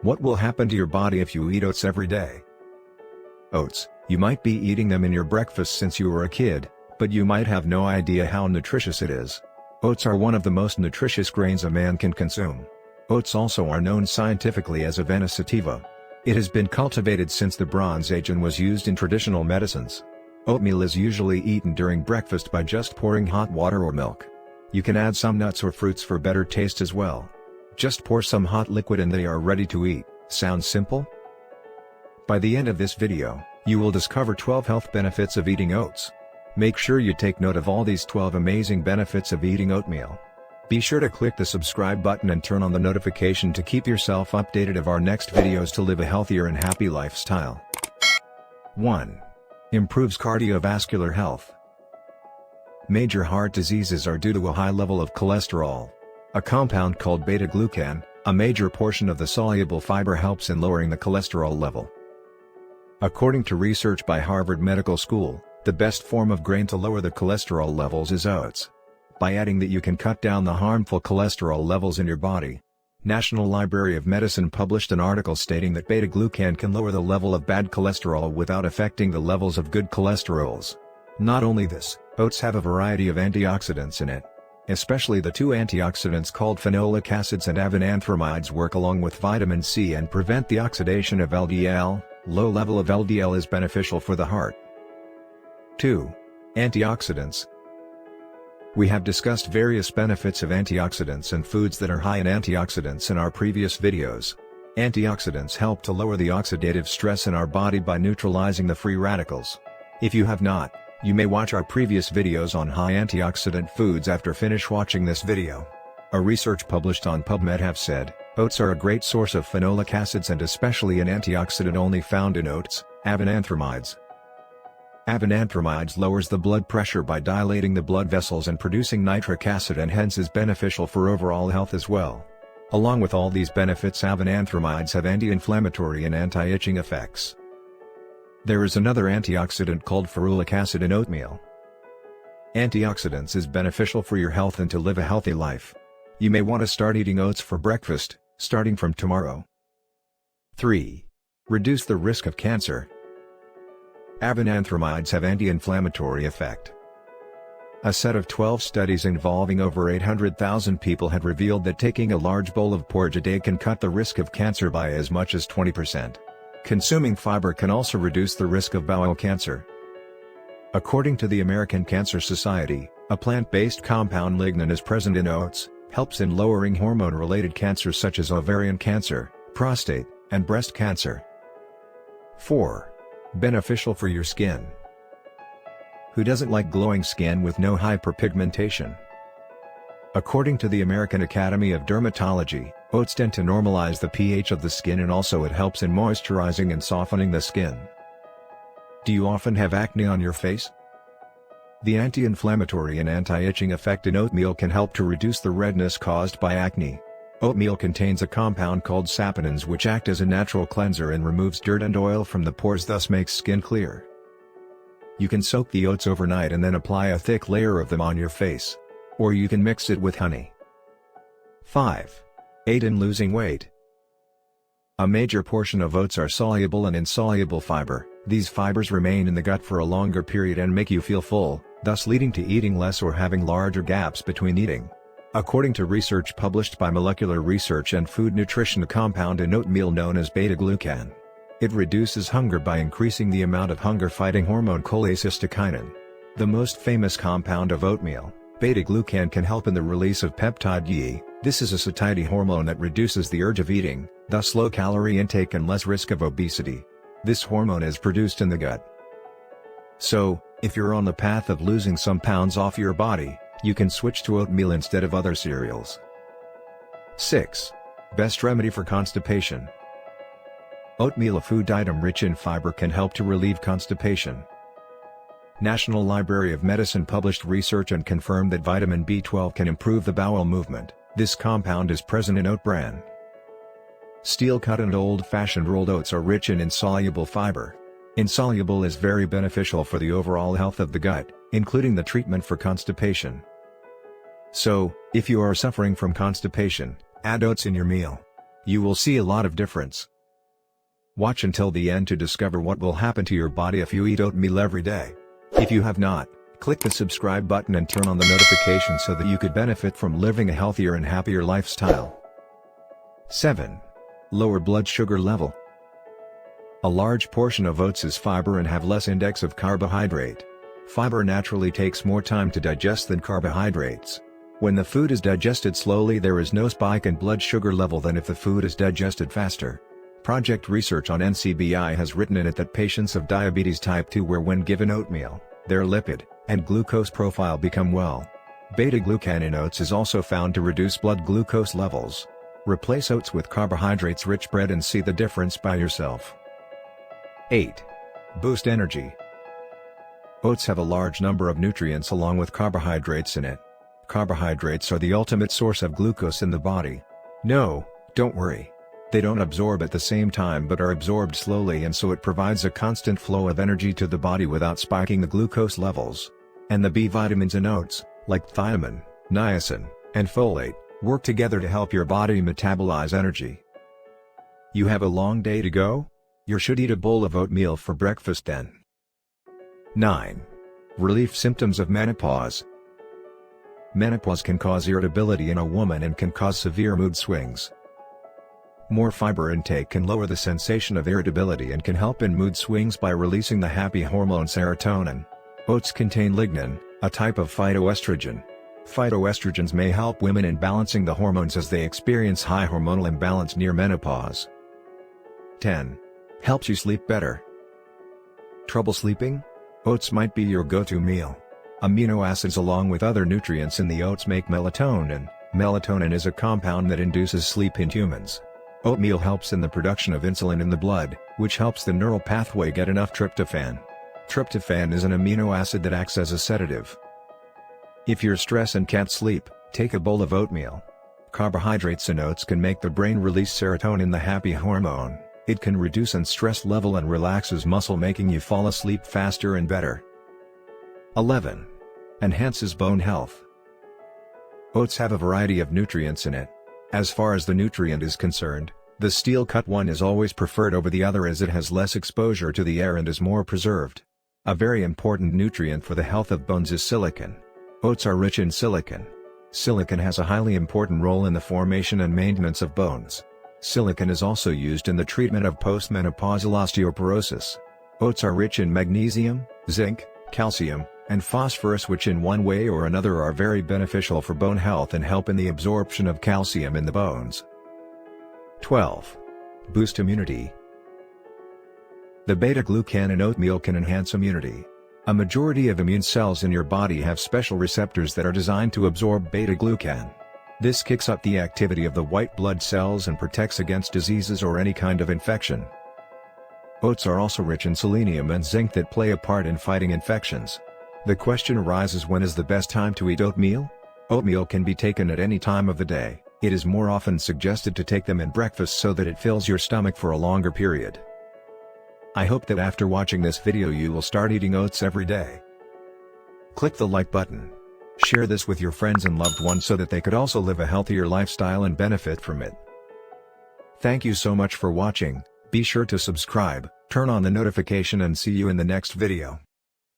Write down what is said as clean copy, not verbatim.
What will happen to your body if you eat oats every day? Oats, you might be eating them in your breakfast since you were a kid, but you might have no idea how nutritious it is. Oats are one of the most nutritious grains a man can consume. Oats also are known scientifically as Avena sativa. It has been cultivated since the Bronze Age and was used in traditional medicines. Oatmeal is usually eaten during breakfast by just pouring hot water or milk. You can add some nuts or fruits for better taste as well. Just pour some hot liquid and they are ready to eat. Sounds simple? By the end of this video, you will discover 12 health benefits of eating oats. Make sure you take note of all these 12 amazing benefits of eating oatmeal. Be sure to click the subscribe button and turn on the notification to keep yourself updated of our next videos to live a healthier and happy lifestyle. 1. Improves cardiovascular health. Major heart diseases are due to a high level of cholesterol. A compound called beta-glucan, a major portion of the soluble fiber, helps in lowering the cholesterol level. According to research by Harvard Medical School, the best form of grain to lower the cholesterol levels is oats. By adding that, you can cut down the harmful cholesterol levels in your body. National Library of Medicine published an article stating that beta-glucan can lower the level of bad cholesterol without affecting the levels of good cholesterols. Not only this, oats have a variety of antioxidants in it. Especially the two antioxidants called phenolic acids and avenanthramides work along with vitamin C and prevent the oxidation of LDL. Low level of LDL is beneficial for the heart. 2. Antioxidants. We have discussed various benefits of antioxidants and foods that are high in antioxidants in our previous videos. Antioxidants help to lower the oxidative stress in our body by neutralizing the free radicals. If you have not, you may watch our previous videos on high antioxidant foods after finish watching this video. A research published on PubMed have said, oats are a great source of phenolic acids and especially an antioxidant only found in oats, avenanthramides. Avenanthramides lowers the blood pressure by dilating the blood vessels and producing nitric acid, and hence is beneficial for overall health as well. Along with all these benefits, avenanthramides have anti-inflammatory and anti-itching effects. There is another antioxidant called ferulic acid in oatmeal. Antioxidants is beneficial for your health and to live a healthy life. You may want to start eating oats for breakfast, starting from tomorrow. 3. Reduce the risk of cancer. Avenanthramides have anti-inflammatory effect. A set of 12 studies involving over 800,000 people had revealed that taking a large bowl of porridge a day can cut the risk of cancer by as much as 20%. Consuming fiber can also reduce the risk of bowel cancer. According to the American Cancer Society, a plant-based compound lignin is present in oats, helps in lowering hormone-related cancers such as ovarian cancer, prostate, and breast cancer. 4. Beneficial for your skin. Who doesn't like glowing skin with no hyperpigmentation? According to the American Academy of Dermatology, oats tend to normalize the pH of the skin, and also it helps in moisturizing and softening the skin. Do you often have acne on your face? The anti-inflammatory and anti-itching effect in oatmeal can help to reduce the redness caused by acne. Oatmeal contains a compound called saponins which act as a natural cleanser and removes dirt and oil from the pores, thus makes skin clear. You can soak the oats overnight and then apply a thick layer of them on your face. Or you can mix it with honey. 5. Aid in losing weight. A major portion of oats are soluble and insoluble fiber. These fibers remain in the gut for a longer period and make you feel full, thus leading to eating less or having larger gaps between eating. According to research published by Molecular Research and Food Nutrition, a compound in oatmeal known as beta-glucan. It reduces hunger by increasing the amount of hunger-fighting hormone cholecystokinin. The most famous compound of oatmeal, beta-glucan, can help in the release of peptide Ye. This is a satiety hormone that reduces the urge of eating, thus low calorie intake and less risk of obesity. This hormone is produced in the gut. So, if you're on the path of losing some pounds off your body, you can switch to oatmeal instead of other cereals. 6. Best remedy for constipation. Oatmeal, a food item rich in fiber, can help to relieve constipation. National Library of Medicine published research and confirmed that vitamin B12 can improve the bowel movement. This compound is present in oat bran. Steel-cut and old-fashioned rolled oats are rich in insoluble fiber. Insoluble is very beneficial for the overall health of the gut, including the treatment for constipation. So, if you are suffering from constipation, add oats in your meal. You will see a lot of difference. Watch until the end to discover what will happen to your body if you eat oatmeal every day. If you have not, click the subscribe button and turn on the notifications so that you could benefit from living a healthier and happier lifestyle. 7. Lower blood sugar level. A large portion of oats is fiber and have less index of carbohydrate. Fiber naturally takes more time to digest than carbohydrates. When the food is digested slowly, there is no spike in blood sugar level than if the food is digested faster. Project research on NCBI has written in it that patients of diabetes type 2 where when given oatmeal, their lipid and glucose profile become well. Beta-glucan in oats is also found to reduce blood glucose levels. Replace oats with carbohydrates-rich bread and see the difference by yourself. 8. Boost energy. Oats have a large number of nutrients along with carbohydrates in it. Carbohydrates are the ultimate source of glucose in the body. No, don't worry. They don't absorb at the same time but are absorbed slowly, and so it provides a constant flow of energy to the body without spiking the glucose levels. And the B vitamins in oats, like thiamine, niacin, and folate, work together to help your body metabolize energy. You have a long day to go? You should eat a bowl of oatmeal for breakfast then. 9. Relief symptoms of menopause. Menopause can cause irritability in a woman and can cause severe mood swings. More fiber intake can lower the sensation of irritability and can help in mood swings by releasing the happy hormone serotonin. Oats contain lignin, a type of phytoestrogen. Phytoestrogens may help women in balancing the hormones as they experience high hormonal imbalance near menopause. 10. Helps you sleep better. Trouble sleeping? Oats might be your go-to meal. Amino acids along with other nutrients in the oats make melatonin. Melatonin is a compound that induces sleep in humans. Oatmeal helps in the production of insulin in the blood, which helps the neural pathway get enough tryptophan. Tryptophan is an amino acid that acts as a sedative. If you're stressed and can't sleep, take a bowl of oatmeal. Carbohydrates in oats can make the brain release serotonin, the happy hormone. It can reduce stress level and relaxes muscle, making you fall asleep faster and better. 11. Enhances bone health. Oats have a variety of nutrients in it. As far as the nutrient is concerned, the steel-cut one is always preferred over the other as it has less exposure to the air and is more preserved. A very important nutrient for the health of bones is silicon. Oats are rich in silicon. Silicon has a highly important role in the formation and maintenance of bones. Silicon is also used in the treatment of postmenopausal osteoporosis. Oats are rich in magnesium, zinc, calcium, and phosphorus, which in one way or another are very beneficial for bone health and help in the absorption of calcium in the bones. 12. Boost immunity. The beta-glucan in oatmeal can enhance immunity. A majority of immune cells in your body have special receptors that are designed to absorb beta-glucan. This kicks up the activity of the white blood cells and protects against diseases or any kind of infection. Oats are also rich in selenium and zinc that play a part in fighting infections. The question arises, when is the best time to eat oatmeal? Oatmeal can be taken at any time of the day. It is more often suggested to take them in breakfast so that it fills your stomach for a longer period. I hope that after watching this video you will start eating oats every day. Click the like button. Share this with your friends and loved ones so that they could also live a healthier lifestyle and benefit from it. Thank you so much for watching. Be sure to subscribe, turn on the notification, and see you in the next video.